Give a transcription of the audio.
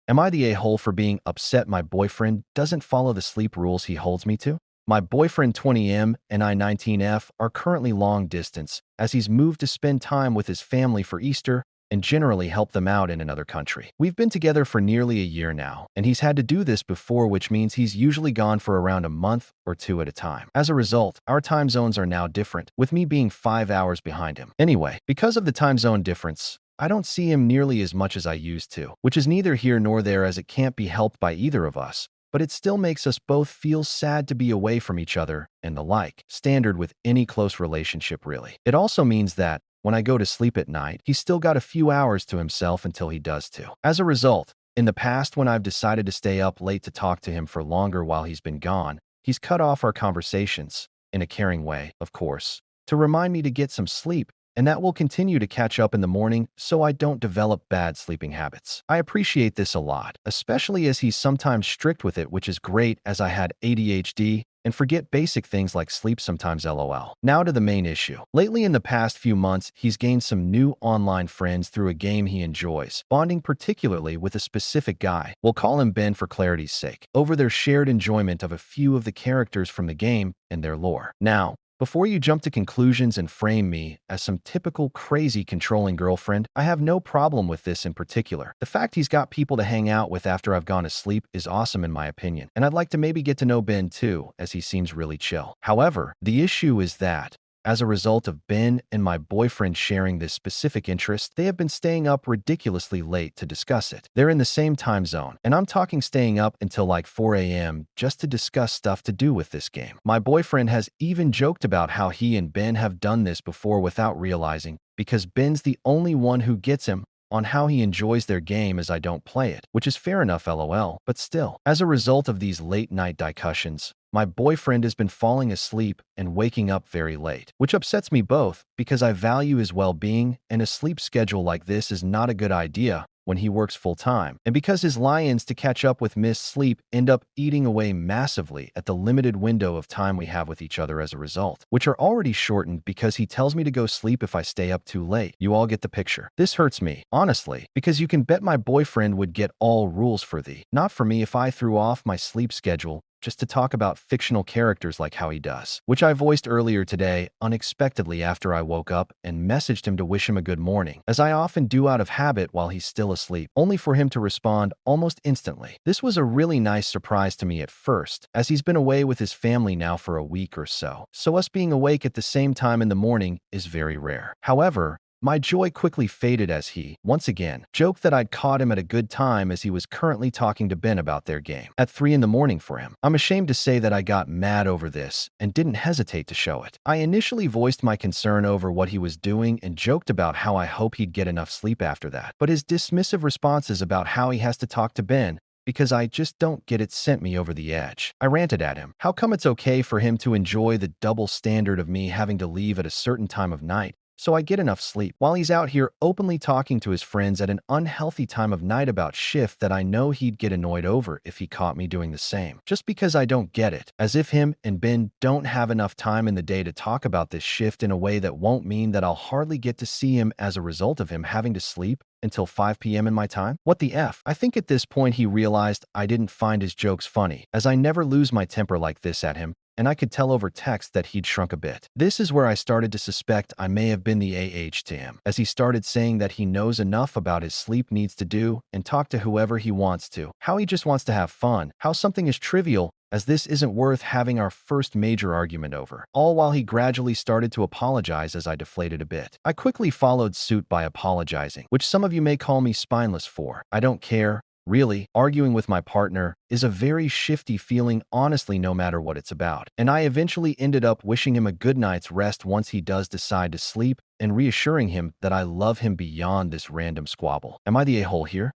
Am I the a-hole for being upset my boyfriend doesn't follow the sleep rules he holds me to? My boyfriend 20M and I 19F are currently long distance, as he's moved to spend time with his family for Easter and generally help them out in another country. We've been together for nearly a year now, and he's had to do this before, which means he's usually gone for around a month or two at a time. As a result, our time zones are now different, with me being 5 hours behind him. Anyway, because of the time zone difference, I don't see him nearly as much as I used to, which is neither here nor there as it can't be helped by either of us, but it still makes us both feel sad to be away from each other and the like, standard with any close relationship really. It also means that, when I go to sleep at night, he's still got a few hours to himself until he does too. As a result, in the past when I've decided to stay up late to talk to him for longer while he's been gone, he's cut off our conversations, in a caring way, of course, to remind me to get some sleep, and that will continue to catch up in the morning so I don't develop bad sleeping habits. I appreciate this a lot, especially as he's sometimes strict with it, which is great as I had ADHD and forget basic things like sleep sometimes lol. Now to the main issue. Lately in the past few months, he's gained some new online friends through a game he enjoys, bonding particularly with a specific guy, we'll call him Ben for clarity's sake, over their shared enjoyment of a few of the characters from the game and their lore. Now, before you jump to conclusions and frame me as some typical crazy controlling girlfriend, I have no problem with this in particular. The fact he's got people to hang out with after I've gone to sleep is awesome in my opinion, and I'd like to maybe get to know Ben too, as he seems really chill. However, the issue is that, as a result of Ben and my boyfriend sharing this specific interest, they have been staying up ridiculously late to discuss it. They're in the same time zone, and I'm talking staying up until like 4 a.m. just to discuss stuff to do with this game. My boyfriend has even joked about how he and Ben have done this before without realizing, because Ben's the only one who gets him on how he enjoys their game as I don't play it, which is fair enough lol, but still. As a result of these late-night discussions, my boyfriend has been falling asleep and waking up very late, which upsets me both because I value his well-being and a sleep schedule like this is not a good idea when he works full-time, and because his lie-ins to catch up with missed sleep end up eating away massively at the limited window of time we have with each other as a result, which are already shortened because he tells me to go sleep if I stay up too late. You all get the picture. This hurts me, honestly, because you can bet my boyfriend would get all rules for thee, not for me if I threw off my sleep schedule just to talk about fictional characters like how he does, which I voiced earlier today unexpectedly after I woke up and messaged him to wish him a good morning, as I often do out of habit while he's still asleep, only for him to respond almost instantly. This was a really nice surprise to me at first, as he's been away with his family now for a week or so us being awake at the same time in the morning is very rare. However, my joy quickly faded as he, once again, joked that I'd caught him at a good time as he was currently talking to Ben about their game at 3 in the morning for him. I'm ashamed to say that I got mad over this and didn't hesitate to show it. I initially voiced my concern over what he was doing and joked about how I hope he'd get enough sleep after that, but his dismissive responses about how he has to talk to Ben because I just don't get it sent me over the edge. I ranted at him. How come it's okay for him to enjoy the double standard of me having to leave at a certain time of night so I get enough sleep, while he's out here openly talking to his friends at an unhealthy time of night about shift that I know he'd get annoyed over if he caught me doing the same, just because I don't get it, as if him and Ben don't have enough time in the day to talk about this shift in a way that won't mean that I'll hardly get to see him as a result of him having to sleep until 5 p.m. in my time? What the F? I think at this point he realized I didn't find his jokes funny, as I never lose my temper like this at him, and I could tell over text that he'd shrunk a bit. This is where I started to suspect I may have been the AH to him, as he started saying that he knows enough about his sleep needs to do and talk to whoever he wants to, how he just wants to have fun, how something is trivial as this isn't worth having our first major argument over, all while he gradually started to apologize as I deflated a bit. I quickly followed suit by apologizing, which some of you may call me spineless for. I don't care. Really, arguing with my partner is a very shifty feeling, honestly, no matter what it's about. And I eventually ended up wishing him a good night's rest once he does decide to sleep and reassuring him that I love him beyond this random squabble. Am I the a-hole here?